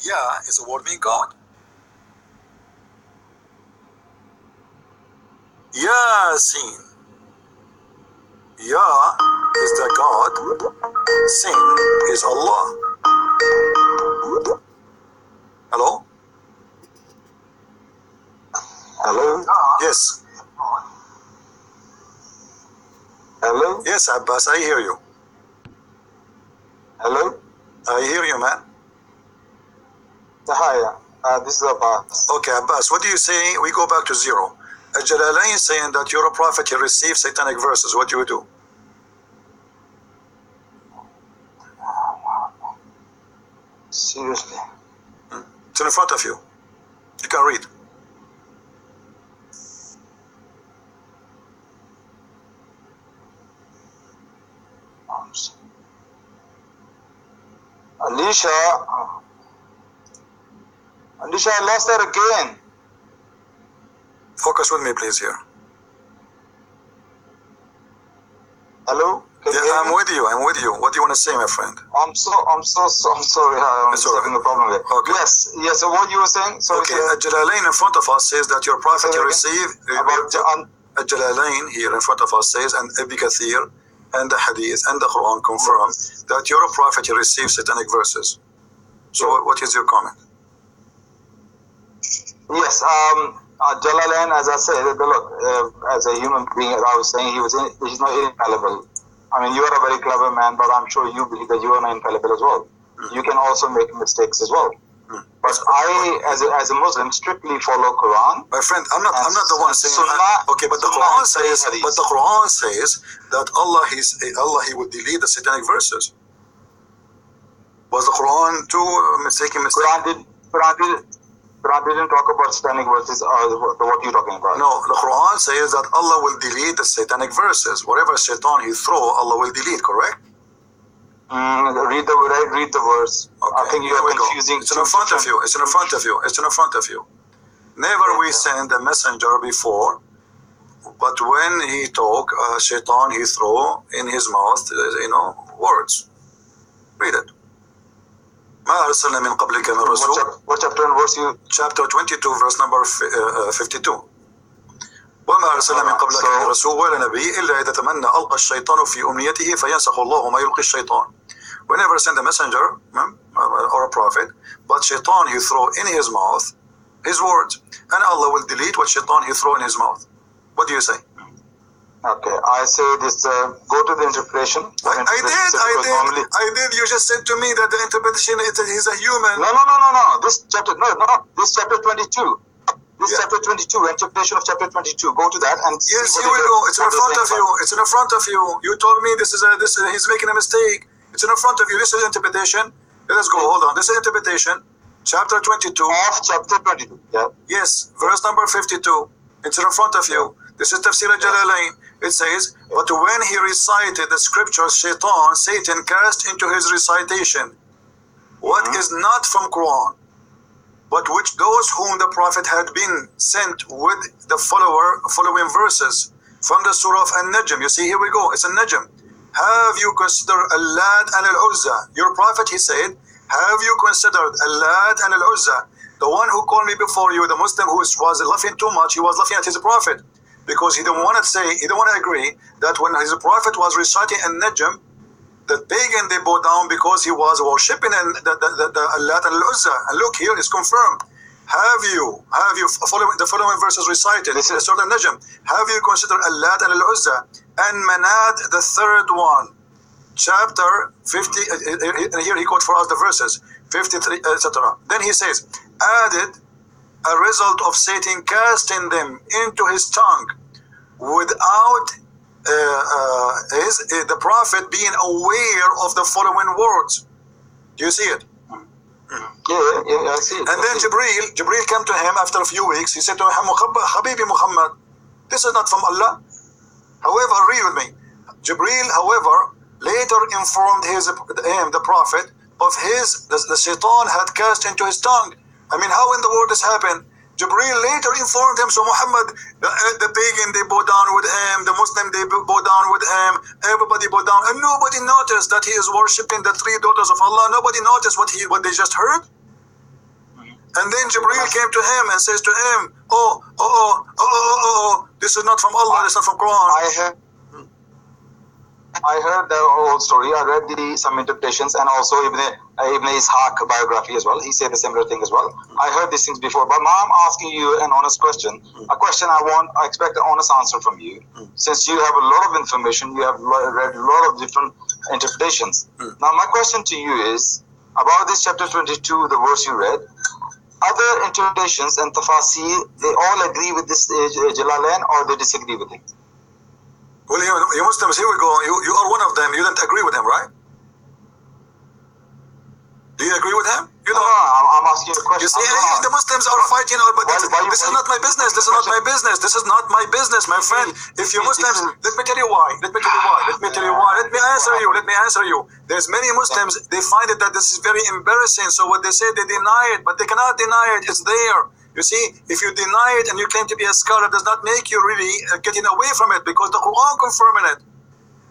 Ya is a word meaning God. Yasin. Ya is the God. Sin is Allah. Hello? Hello? Yes. Hello? Yes, Abbas, I hear you. Hello? I hear you, man. Hi, this is Abbas. Okay, Abbas, what do you say? We go back to zero. Jalalain saying that you're a prophet, you receive satanic verses. What do you do? Seriously? It's in front of you. You can read. Alicia, I lost that again. Focus with me, please, here. Hello? Can you hear Yeah, I'm me? with you. I'm with you. What do you want to say, my friend? I'm sorry. I'm sorry. I'm It's just all having right. a problem there. Okay. Yes. So what you were saying? Sorry, Okay, sir. Jalalain in front of us says that your prophet you receive. About Jalalain here in front of us says, and Ibn Kathir and the Hadith and the Quran confirm that you're a prophet you receive satanic verses. So what is your comment? yes. Jalalain, as I said, look, as a human being, I was saying he's not infallible. I mean, you are a very clever man, but I'm sure you believe that you are not infallible as well. You can also make mistakes as well. But I, as a Muslim, strictly follow Quran. My friend, I'm not the one saying. Okay, but the Sunnah Quran says. Hadith. But the Quran says that Allah, He would delete the satanic verses. Was the Quran too mistaken? Quran didn't talk about satanic verses. What you're talking about? No, the Quran says that Allah will delete the satanic verses. Whatever shaitan he throw, Allah will delete. Correct? Read the verse. Okay, I think you are confusing. It's in front of you. It's in front of you. It's in front of you. Never we send a messenger before, but when he talk, shaitan he throw in his mouth, words. Read it. ما أرسلنا من قبلك من رسول. What chapter and verse you? Chapter 22, verse number 52. وما أرسلنا من قبلك من رسول ولا نبي إلا إذا تمنى ألقى الشيطان في أمنيته فينسخ الله ما يلقي الشيطان. We never send a messenger or a prophet, but shaitan he throw in his mouth his words, and Allah will delete what shaitan he throw in his mouth. What do you say? Okay, I say this. Go to the interpretation. I did. You just said to me that the interpretation is a human. No. This chapter, This chapter 22. Chapter 22, interpretation of chapter 22. Go to that and yes, you will go. It's in front of you. It's in front of you. You told me this is he's making a mistake. It's in front of you. This is interpretation. Let us go. Hold on. This is interpretation. Chapter 22. Of chapter 22. Yeah. Yes. Verse number 52. It's in front of you. This is Tafsir Jalalain. It says, but when he recited the scriptures, Satan cast into his recitation what is not from Quran, but which those whom the Prophet had been sent with the following verses from the Surah of An-Najm. You see, here we go. It's An-Najm. Have you considered Al-Lat and Al-Uzza? Your Prophet, he said, have you considered Al-Lat and Al-Uzza? The one who called me before you, the Muslim who was laughing too much, he was laughing at his Prophet. Because he didn't want to agree that when his Prophet was reciting An-Najm, the pagan they bow down because he was worshipping the Allat and Al-Uzza. And look, here it's confirmed. Have you following the following verses recited? This is Surah An-Najm. Have you considered Allat and Al-Uzza and Manad, the third one, chapter 50? Here he quotes for us the verses 53, etc. Then he says, added a result of Satan casting them into his tongue without the Prophet being aware of the following words. Do you see it? Yeah, I see it. And then Jibreel came to him after a few weeks. He said to him, Habibi Muhammad, this is not from Allah. However, read with me. Jibreel, however, later informed the Prophet of the shaitan had cast into his tongue. I mean, how in the world this happened? Jibreel later informed him, so Muhammad, the pagan, they bow down with him, the Muslim, they bow down with him, everybody bow down, and nobody noticed that he is worshipping the three daughters of Allah. Nobody noticed what they just heard. And then Jibreel came to him and says to him, this is not from Allah, this is not from Quran. I heard the whole story. I read some interpretations, and also Ibn Ishaq biography as well. He said the similar thing as well. I heard these things before, but now I'm asking you an honest question. A question I expect an honest answer from you. Since you have a lot of information, you have read a lot of different interpretations. Now my question to you is, about this chapter 22, the verse you read, other interpretations and tafasir, they all agree with this Jalalain, or they disagree with it? Well, you Muslims, here we go. You are one of them. You didn't agree with him, right? Do you agree with him? You don't. I'm asking you a question. You see, the Muslims are fighting, but this is not my business. This is not my business. This is not my business, my friend. If you Muslims, let me tell you why. Let me answer you. There's many Muslims, they find it that this is very embarrassing. So what they say, they deny it, but they cannot deny it. It's there. You see, if you deny it and you claim to be a scholar, does not make you really getting away from it, because the Quran confirming it.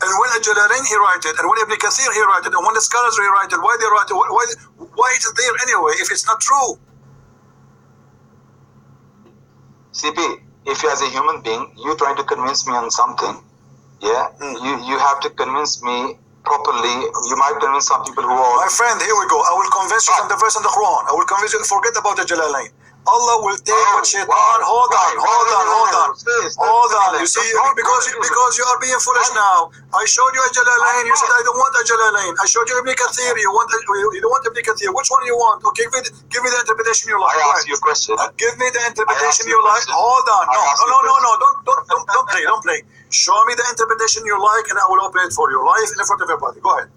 And when Jalalain he write it, and when Ibn Kathir he write it, and when the scholars rewrite it, why they write it? Why is it there anyway if it's not true? CP, if you as a human being, you trying to convince me on something, yeah, you have to convince me properly. You might convince some people who are... My friend, here we go. I will convince you from the verse in the Quran. I will convince you. Forget about the Jalalain. Allah will take what Shaitan. Hold on. You see, because you are being foolish now. I showed you a Jalalain. You said I don't want a Jalalain. I showed you Ibn Kathir. You don't want Ibn Kathir. Which one do you want? Okay, give me the interpretation you like. I asked you a question. Give me the interpretation you like. Hold on. No. Don't play. Show me the interpretation you like, and I will open it for you live in front of everybody. Go ahead.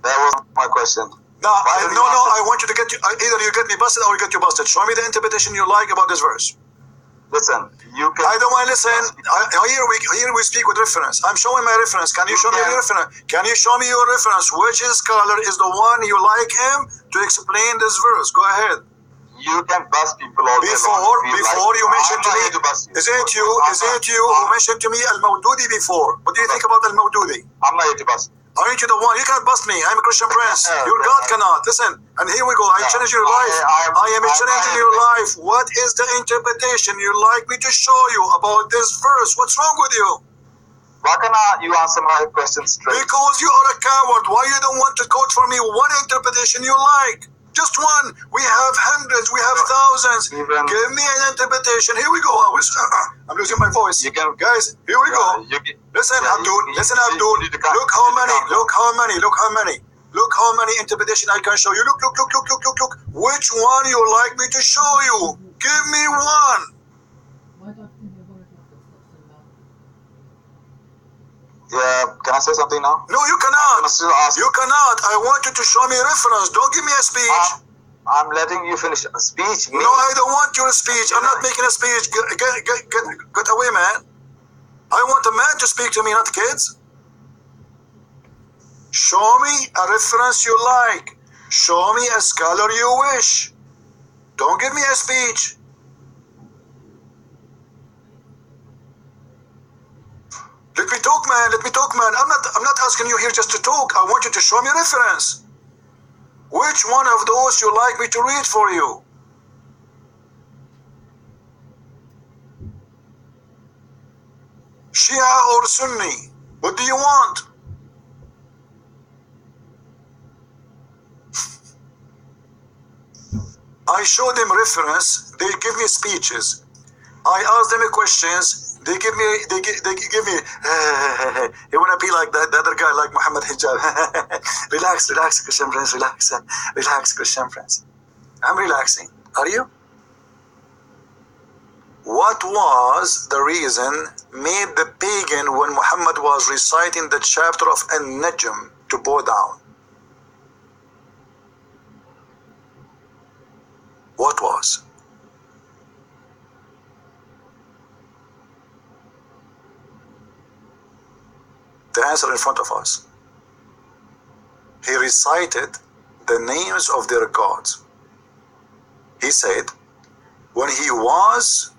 That was my question. No, I want you to get either you get me busted or you get you busted. Show me the interpretation you like about this verse. Listen, you can... I don't want to listen. Here we speak with reference. I'm showing my reference. Can you show me your reference? Can you show me your reference? Which scholar is the one you like him to explain this verse? Go ahead. You can bust people all day long. Before you mentioned to me, is it you who mentioned to me Al-Mawdudi before? What do you think about Al-Mawdudi? I'm not here to bust. Aren't you the one? You can't bust me. I'm a Christian prince. Your God cannot. Listen, and here we go. I challenge your life. I am challenging your life. What is the interpretation you like me to show you about this verse? What's wrong with you? Why cannot you answer my question straight? Because you are a coward. Why you don't want to quote for me one interpretation you like? Just one. We have hundreds. We have thousands. Give me an interpretation. Here we go. I'm losing my voice. Guys, here we go. Listen, Abdul. Look how many interpretation I can show you. Look. Which one you like me to show you? Give me one. Yeah, can I say something now? No, you cannot. You cannot. I want you to show me a reference. Don't give me a speech. I'm letting you finish a speech. No, I don't want your speech. I'm not making a speech. Get away, man. I want a man to speak to me, not kids. Show me a reference you like. Show me a scholar you wish. Don't give me a speech. Let me talk, man. I'm not asking you here just to talk. I want you to show me a reference. Which one of those you like me to read for you? Shia or Sunni? What do you want? I show them reference. They give me speeches. I ask them questions. They give me, you want to be like that, the other guy, like Muhammad Hijab. Relax, Christian friends, relax, Christian friends. I'm relaxing. Are you? What was the reason made the pagan when Muhammad was reciting the chapter of An-Najm to bow down? What was? The answer in front of us. He recited the names of their gods. He said, when he was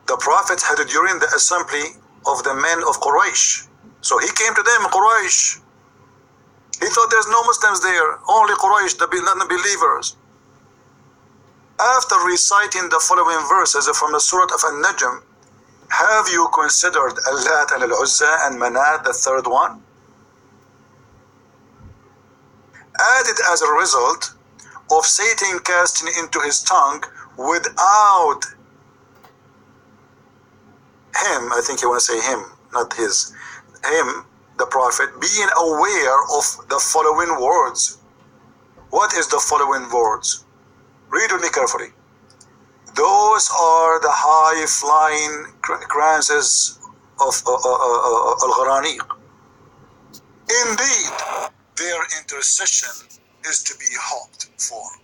the Prophet had during the assembly of the men of Quraysh. So he came to them, Quraysh. He thought there's no Muslims there, only Quraysh, the non-believers. After reciting the following verses from the Surah of An-Najm, have you considered Allat and Al-Uzza and Manat, the third one? Added as a result of Satan casting into his tongue without him, I think you want to say him, not his, him, the Prophet, being aware of the following words. What is the following words? Read with me carefully. Those are the high-flying kranzes of Al-Gharaniq. Indeed, their intercession is to be hoped for.